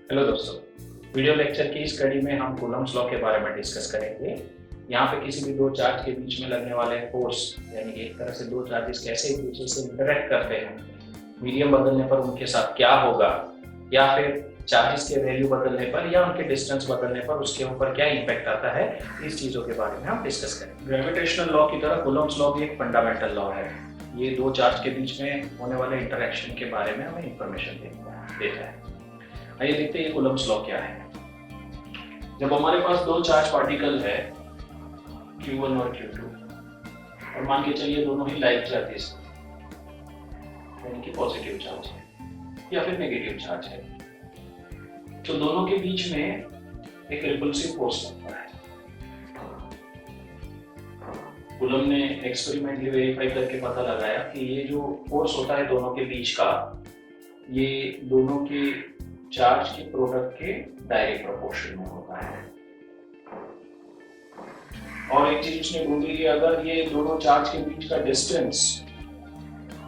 Hello दोस्तों, video lecture की इस कड़ी में हम कूलम्ब्स लॉ के बारे में डिस्कस करेंगे। यहाँ पे किसी भी दो चार्ज के बीच में लगने वाले फोर्स, यानी कि एक तरह से दो चार्जेस कैसे एक दूसरे से इंटरेक्ट करते हैं, मीडियम बदलने पर उनके साथ क्या होगा, या फिर चार्जेस के वैल्यू बदलने पर या उनके डिस्टेंस बदलने पर उसके ऊपर क्या इम्पैक्ट आता है, इस चीज़ों के बारे में हम डिस्कस करेंगे। ग्रेविटेशनल लॉ की तरह कूलम्ब्स लॉ भी एक फंडामेंटल लॉ है। ये दो चार्ज के बीच में होने वाले इंटरेक्शन के बारे में हमें इंफॉर्मेशन देता है। आइए देखते हैं ये कूलम्ब्स लॉ क्या है। जब हमारे पास दो चार्ज पार्टिकल है Q1 और Q2, और मान के चलिए दोनों ही लाइक चार्जेस यानी कि पॉजिटिव चार्ज है या फिर नेगेटिव चार्ज है, तो दोनों के बीच में एक रिपल्सिव फोर्स लगता है। कूलम्ब ने एक्सपेरिमेंटली वेरीफाई करके पता लगाया कि ये जो फोर्स होता है दोनों के बीच का, ये दोनों के चार्ज के प्रोडक्ट के डायरेक्ट प्रोपोर्शन में होता है। और एक चीज उसने ढूंढी कि अगर ये दोनों चार्ज के बीच का डिस्टेंस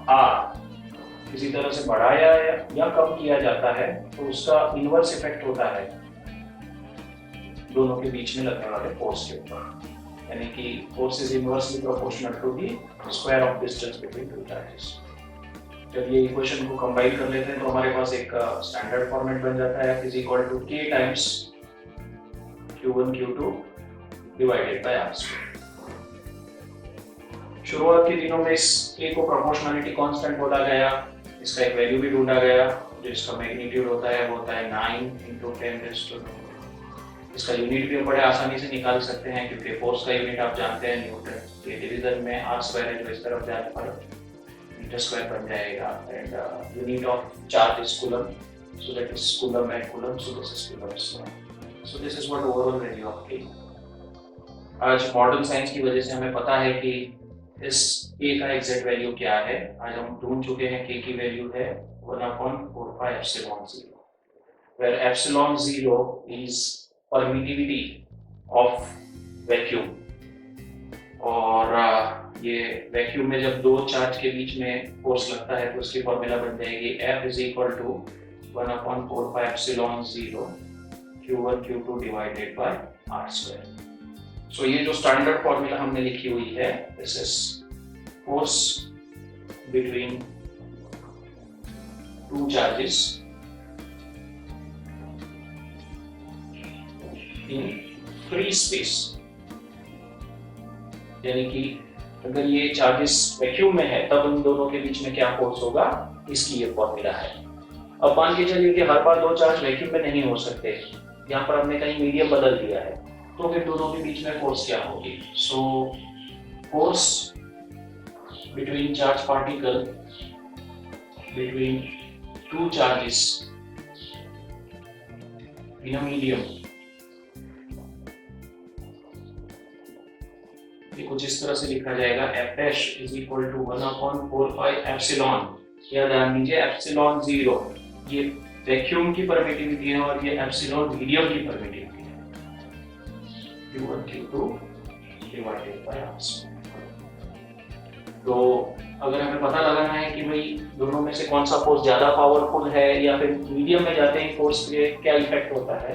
r किसी तरह से बढ़ाया या कम किया जाता है तो उसका इनवर्स इफेक्ट होता है दोनों के बीच में लगने वाले फोर्स के ऊपर, यानी कि force is inversely proportional to the square of distance between two charges. जब ये इक्वेशन को कंबाइन कर लेते हैं तो हमारे पास एक स्टैंडर्ड फॉर्मेट बन जाता है, F is equal to K times Q1 Q2 divided by R square. शुरुआत के दिनों में इस K को प्रोपोर्शनलिटी कांस्टेंट बोला गया, इसका एक वैल्यू भी ढूंढा गया, जिसका मैग्नीट्यूड होता है वो होता है 9 × 10⁻²। इसका यूनिट भी हम बड़े आसानी से निकाल सकते हैं क्योंकि फोर्स का यूनिट आप जानते हैं न्यूटन। ये डिवीजन में R स्क्वायर है जो इस तरफ जाने पर मीटर स्क्वायर बन जाएगा, and unit of charge is coulomb, so that is coulomb and coulomb, so this is coulomb square. So this is what overall value of K। आज मॉडर्न साइंस की वजह से हमें पता है कि इस K का एग्जैक्ट वैल्यू क्या है। आज हम ढूंढ चुके हैं K की वैल्यू है 1/4πε0, where ε0 is permittivity of vacuum। और ये वैक्यूम में जब दो चार्ज के बीच में फोर्स लगता है तो उसकी फॉर्मूला बन जाएगी F is equal to 1/4πε0 Q1 Q2 divided by R square. So ये जो स्टैंडर्ड फॉर्मूला हमने लिखी हुई है, this is force between two charges in free space, यानी कि अगर ये चार्जेस वैक्यूम में है तब उन दोनों के बीच में क्या फोर्स होगा, इसकी ये फॉर्मूला है। अब मान के चलिए कि हर बार दो चार्ज वैक्यूम में नहीं हो सकते, यहाँ पर हमने कहीं मीडियम बदल दिया है, तो फिर दोनों के बीच में फोर्स क्या होगी। So force between charge particle between two charges in a medium, ये कुछ इस तरह से लिखा जाएगा F dash is equal to 1/4πε। याद लीजिए ε0 ये वैक्यूम की परमिटिविटी है और ये एप्सिलॉन मीडियम की परमिटिविटी है, Q1 Q2 divided by R square. तो अगर हमें पता लगाना है कि भाई दोनों में से कौन सा फोर्स ज्यादा पावरफुल है या फिर मीडियम में जाते हैं फोर्स पे क्या इफेक्ट होता है,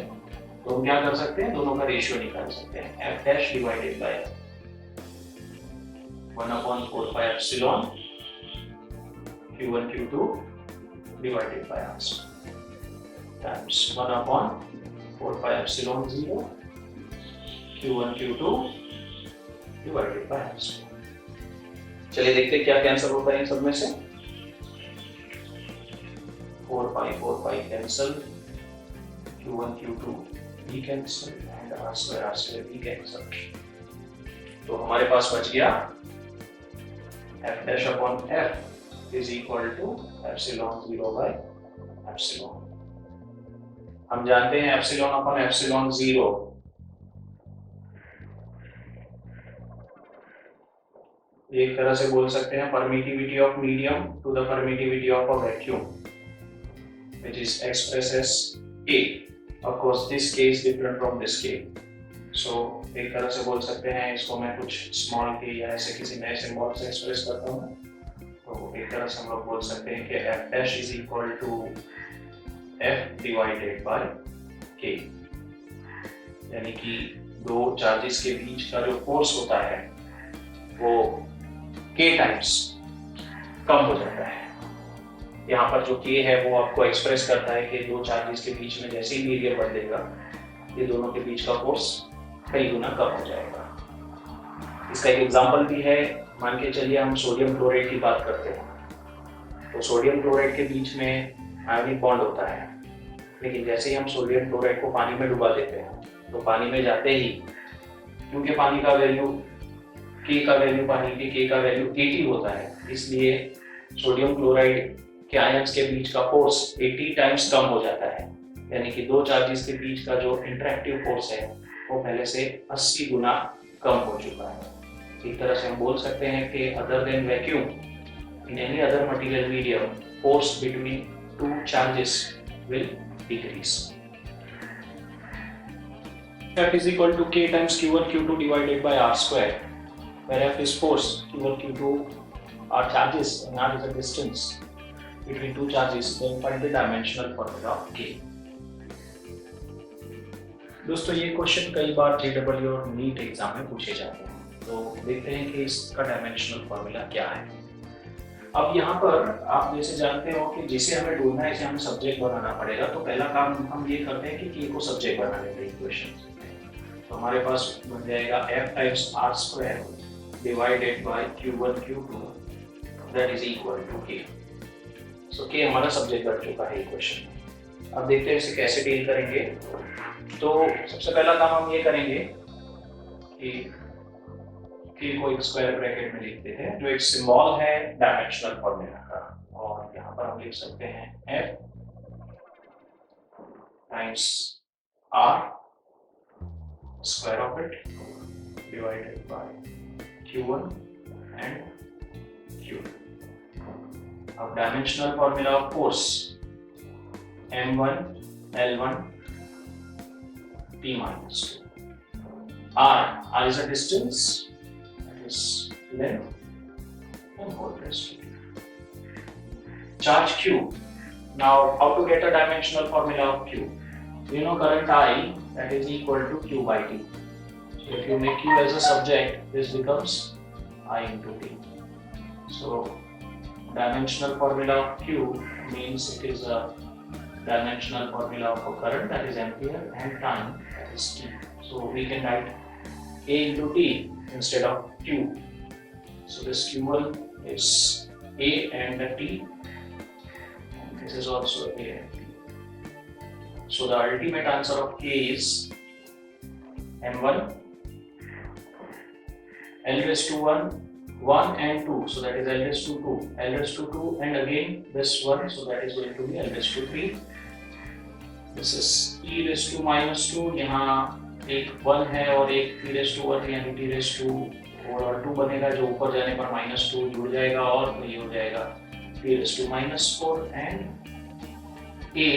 तो हम क्या कर सकते हैं, दोनों का रेशियो निकाल सकते हैं। F dash divided by 1/4πε Q1 Q2 divided by R times 1/4πε0 Q1 Q2 divided by R। चलिए देखते हैं क्या कैंसिल होता है इन सब में से। 4π कैंसिल, Q1 Q2 भी कैंसिल एंड R स्क्वायर भी कैंसिल। तो हमारे पास बच गया F dash upon F is equal to ε0 by epsilon। हम जानते हैं epsilon upon ε0 एक तरह से बोल सकते हैं permittivity of medium to the permittivity of a vacuum, which is expressed as K। Of course this K is different from this K, so एक तरह से बोल सकते हैं इसको मैं कुछ स्मॉल के या ऐसे किसी नए सिंबल से एक्सप्रेस करता हूँ, तो एक तरह से हम लोग बोल सकते हैं कि F dash is equal to F divided by K, यानी कि दो चार्जेस के बीच का जो फोर्स होता है वो K टाइम्स कम हो जाता है। यहाँ पर जो K है वो आपको एक्सप्रेस करता है कि दो चार्जेस के बीच में जैसे ही मीडियम बदलेगा ये दोनों के बीच का फोर्स कई गुना कम हो जाएगा। इसका एक एग्जांपल भी है, मान के चलिए हम सोडियम क्लोराइड की बात करते हैं, तो सोडियम क्लोराइड के बीच में आयनिक बॉन्ड होता है, लेकिन जैसे ही हम सोडियम क्लोराइड को पानी में डुबा देते हैं तो पानी में जाते ही, क्योंकि पानी का वैल्यू K का वैल्यू पानी के K का वैल्यू 80 होता है, इसलिए सोडियम क्लोराइड के आयंस के बीच का फोर्स 80 टाइम्स कम हो जाता है, यानी कि दो चार्जेस के बीच का जो इंटरेक्टिव फोर्स है वो पहले से 80 गुना कम हो चुका है। एक तरह से हम बोल सकते हैं कि other than vacuum in any other material medium force between two charges will decrease. F is equal to K times Q1 Q2 divided by R square, where F is force, Q1 Q2 are charges and R is a distance between two charges. Then find the dimensional formula of K. दोस्तों ये question कई बार JEE और NEET exam में पूछे जाते हैं, तो देखते हैं कि इसका डायमेंशनल फॉर्मूला क्या है। अब यहाँ पर आप जैसे जानते हो कि जिसे हमें ढूंढना है, इसे हमें सब्जेक्ट बनाना पड़ेगा, तो पहला काम हम ये करते हैं कि K को सब्जेक्ट बना लेते हैं इक्वेशन। तो हमारे पास बन जाएगा F times R square divided by Q1 Q2 that is equal to K। So K हमारा सब्जेक्ट बन चुका है इक्वेशन में। अब देखते हैं इसे कैसे डील करेंगे। तो सबसे पहला काम हम ये करेंगे कि K को एक स्क्वायर ब्रैकेट में लिखते हैं, जो एक सिंबल है डायमेंशनल फॉर्मूला का, और यहाँ पर हम लिख सकते हैं F times R square of it divided by Q1 and Q2। अब dimensional formula of force M1 L1 P minus 2. R is a distance, that is length and whole raised to 2. Charge Q. Now how to get a dimensional formula of Q? You know current I, that is equal to Q by T. So if you make Q as a subject, this becomes I into T. So dimensional formula of Q means it is a dimensional formula of a current, that is ampere, and time, that is T. So we can write A into T instead of Q. So this Q1 is A and the T, and this is also A and T. So the ultimate answer of K is M1 L raised to 1 and 2, so that is L raised to 2, L raised to 2, and again this 1, so that is going to be L raised to 3. This is e raised to minus 2, यहाँ एक 1 है और एक t raised to 1 यानी t raised to और 2 बनेगा, जो ऊपर जाने पर minus 2 जुड़ जाएगा और तो ये हो जाएगा t raised to minus 4 and a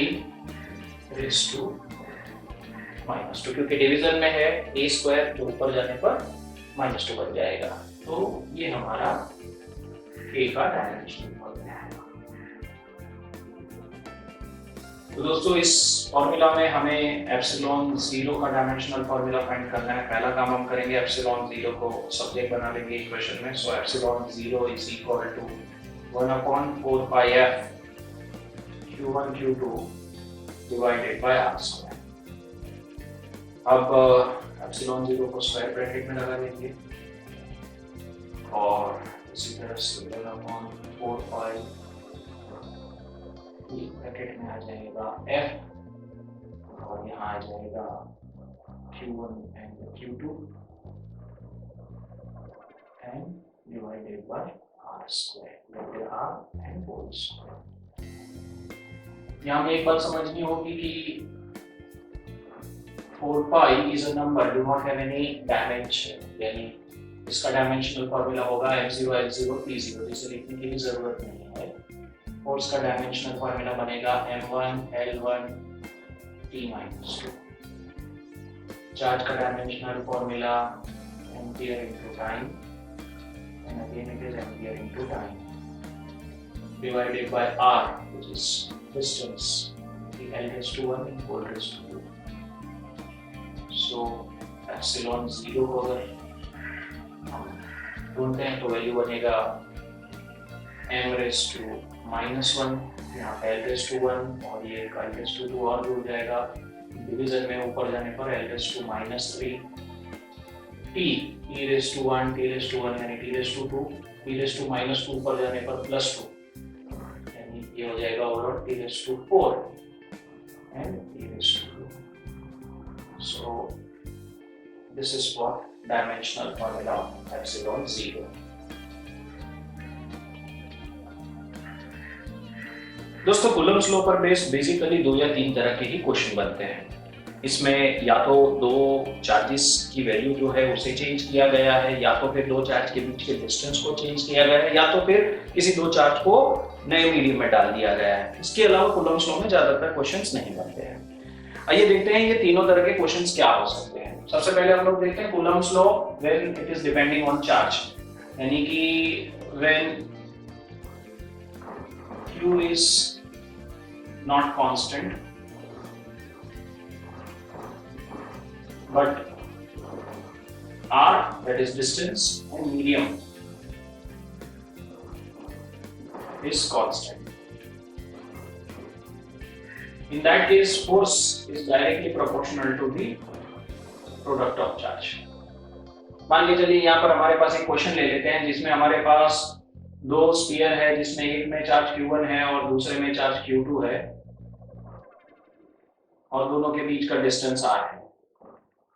raised to minus 2, क्योंकि डिवीजन में है a स्क्वायर जो ऊपर जाने पर minus 2 बन जाएगा। तो ये हमारा K का डायमेंशनल फॉर्मूला है। तो दोस्तों इस फॉर्मूला में हमें एप्सिलॉन 0 का डायमेंशनल फॉर्मूला फाइंड करना है। पहला काम हम करेंगे, एप्सिलॉन 0 को सब्जेक्ट बना लेंगे इक्वेशन में। So epsilon 0 is equal to 1/4 pi f Q1 Q2 divided by R square. अब एप्सिलॉन 0 को स्क्वायर ब्रैकेट में लगा देंगे और इसी तरह से 1/4 पाई ब्रैकेट में आ जाएगा f और यहाँ आ जाएगा Q1 and Q2 and divided by R square, R and whole square. यहाँ में एक बात समझनी होगी कि 4 pi is a number, do not have any dimension, यानी इसका डायमेंशनल फॉर्मूला होगा m0 l0 p0, जिसे लिखने की भी जरूरत नहीं है। फोर्स का डायमेंशनल फॉर्मूला बनेगा m1 l1 t-2। चार्ज का dimensional formula ampere into time, and again it is ampere into time, divided by r, which is distance L raised to 1 and whole raised to 2. So epsilon 0 को अगर हम ढूंढते हैं तो value बनेगा m raised to -1, यहाँ पे L raised to 1 और ये L raised to 2 और जुड़ जाएगा। डिवीजन में ऊपर जाने पर L raised to -3, t raised to 1, t raised to 1 यानी t raised to 2, t raised to -2 ऊपर जाने पर +2 यानी ये हो जाएगा overall t raised to 4 and t raised to 2. So this is what dimensional formula of epsilon 0. दोस्तों Coulomb's law पर बेस्ड बेसिकली 2 या 3 तरह के ही क्वेश्चन बनते हैं। इसमें या तो 2 चार्जेस की वैल्यू जो है उसे चेंज किया गया है, या तो फिर 2 चार्ज के बीच के डिस्टेंस को चेंज किया गया है, या तो फिर किसी 2 चार्ज को नए मीडियम में डाल दिया गया है। इसके अलावा कूलम्ब्स लॉ में ज्यादातर क्वेश्चंस नहीं बनते हैं। आइए देखते हैं ये तीनों तरह के क्वेश्चंस क्या हो सकते हैं। सबसे पहले हम लोग देखते हैं Coulomb's law when it is depending on charge, यानी कि when Q is not constant but R, that is distance, and medium is constant. In that case, force is directly proportional to the product of charge. मान के चलिए यहाँ पर हमारे पास एक question ले लेते हैं जिसमें हमारे पास 2 स्फीयर है, जिसमें एक में चार्ज Q1 है और दूसरे में चार्ज Q2 है और दोनों के बीच का डिस्टेंस R है।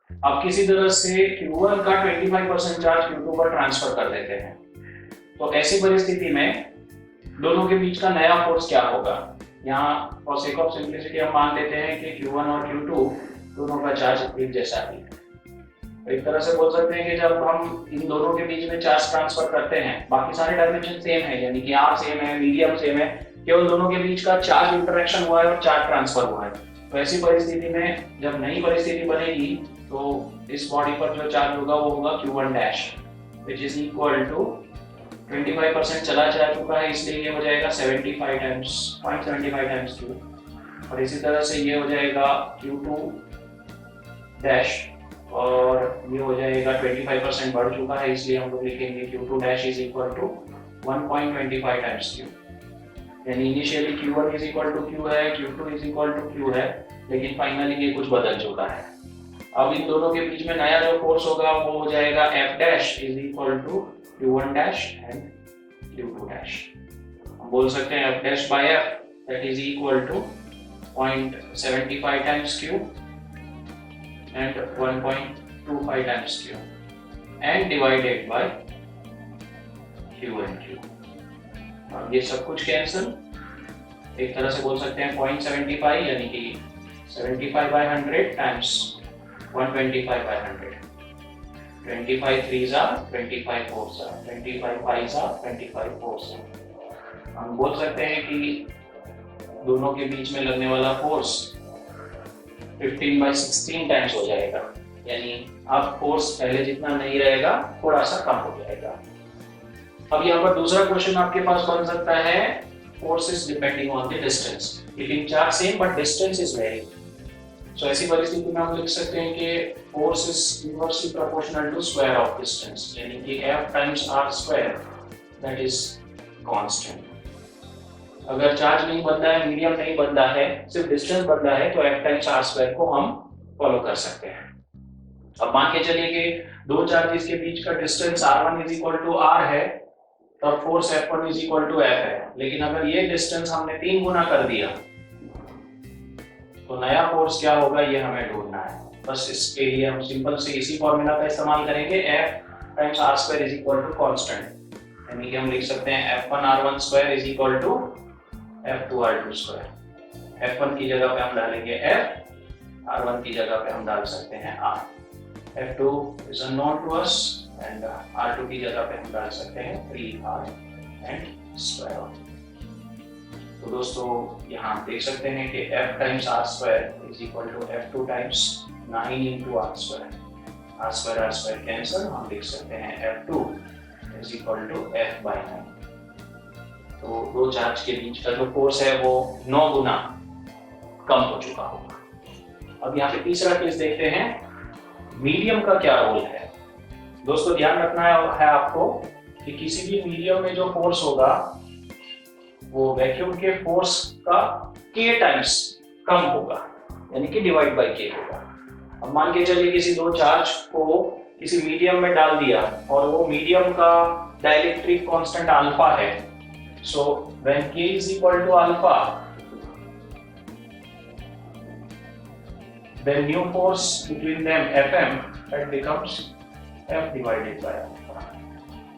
अब किसी तरह से Q1 का 25% चार्ज Q2 पर ट्रांसफर कर देते हैं, तो ऐसी परिस्थिति में दोनों के बीच का नया फोर्स क्या होगा। यहाँ फॉर सेक ऑफ सिंपलिसिटी हम मान लेते हैं कि Q1 और Q2 दोनों का चार्ज एक जैसा ही है। एक तरह से बोल सकते हैं कि जब हम इन दोनों के बीच में चार्ज ट्रांसफर करते हैं, बाकी सारे डायमेंशन सेम है, यानी कि R सेम है, मीडियम सेम है, केवल दोनों के बीच का चार्ज इंटरेक्शन हुआ है और चार्ज ट्रांसफर हुआ है। तो ऐसी परिस्थिति में जब नई परिस्थिति बनेगी तो इस बॉडी पर जो चार्ज होगा वो होगा Q1 dash, which is equal to 25% चला जा चुका है, इसलिए ये हो जाएगा 75 टाइम्स 0.75 टाइम्स Q, और इसी तरह से ये हो जाएगा Q2 डैश और ये हो जाएगा 25% बढ़ चुका है, इसलिए हम लोग लिखेंगे Q2 dash is equal to 1.25 times Q। यानी initially Q1 is equal to Q है, Q2 is equal to Q है, लेकिन फाइनली ये कुछ बदल चुका है। अब इन दोनों के बीच में नया जो फोर्स होगा वो हो जाएगा F dash is equal to Q1 dash and Q2 dash. हम बोल सकते हैं F dash by F that is equal to 0.75 times Q and 1.25 times Q and divided by Q and Q। अब ये सब कुछ कैंसिल, एक तरह से बोल सकते हैं 0.75 यानी कि 75 by 100 times 125 by 100। 25 3s are 25 4s are 25 5s are 25 4s are। हम बोल सकते हैं कि दोनों के बीच में लगने वाला फोर्स 15/16 टाइम्स हो जाएगा, यानी अब फोर्स पहले जितना नहीं रहेगा, थोड़ा सा कम हो जाएगा। अब यहाँ पर दूसरा क्वेश्चन आपके पास बन सकता है force is depending on the distance, keeping charge same but distance is vary. So ऐसी परिस्थिति में हम लिख सकते हैं कि force is inversely proportional to square of distance, यानी कि F times R square that is constant. अगर चार्ज नहीं बदला है, मीडियम नहीं बदला है, सिर्फ डिस्टेंस बदला है, तो F टाइम्स R स्क्वायर को हम फॉलो कर सकते हैं। अब मान के चलिए कि 2 चार्जेस के बीच का distance R1 is equal to R है, तब force F1 is equal to F है। लेकिन अगर ये डिस्टेंस हमने 3 गुना कर दिया तो नया फोर्स क्या होगा ये हमें ढूंढना है। बस इसके लिए हम सिंपल से इसी फॉर्मूला का इस्तेमाल करेंगे, F times R square is equal to constant, यानी कि हम लिख सकते हैं F1 R1 square is equal to F2 R2 square. F1 की जगह पे हम डालेंगे F, R1 की जगह पे हम डाल सकते हैं R। F2 is unknown to us and R2 की जगह पे हम डाल सकते हैं 3R and square of। तो दोस्तों यहाँ आप देख सकते हैं कि F times R square is equal to F2 times 9 into R square cancel, हम लिख सकते हैं F2 is equal to F by 9। तो 2 चार्ज के बीच का जो फोर्स है वो 9 गुना कम हो चुका होगा। अब यहाँ पे तीसरा केस देखते हैं, मीडियम का क्या रोल है। दोस्तों ध्यान रखना है आपको कि किसी भी मीडियम में जो फोर्स होगा वो वैक्यूम के फोर्स का k टाइम्स कम होगा, यानी कि डिवाइड बाय k होगा। अब मान के चलिए किसी दो चार्ज को किसी मीडियम में डाल दिया और वो मीडियम का डाइलेक्ट्रिक कांस्टेंट अल्फा है, so when k is equal to alpha then new force between them Fm that becomes F divided by alpha।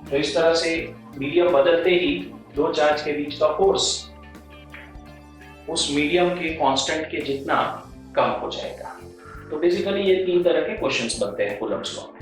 तो इस तरह से मीडियम बदलते ही दो चार्ज के बीच का फोर्स उस मीडियम के कांस्टेंट के जितना कम हो जाएगा। तो बेसिकली ये तीन तरह के क्वेश्चंस बनते हैं कूलम्ब्स लॉ में।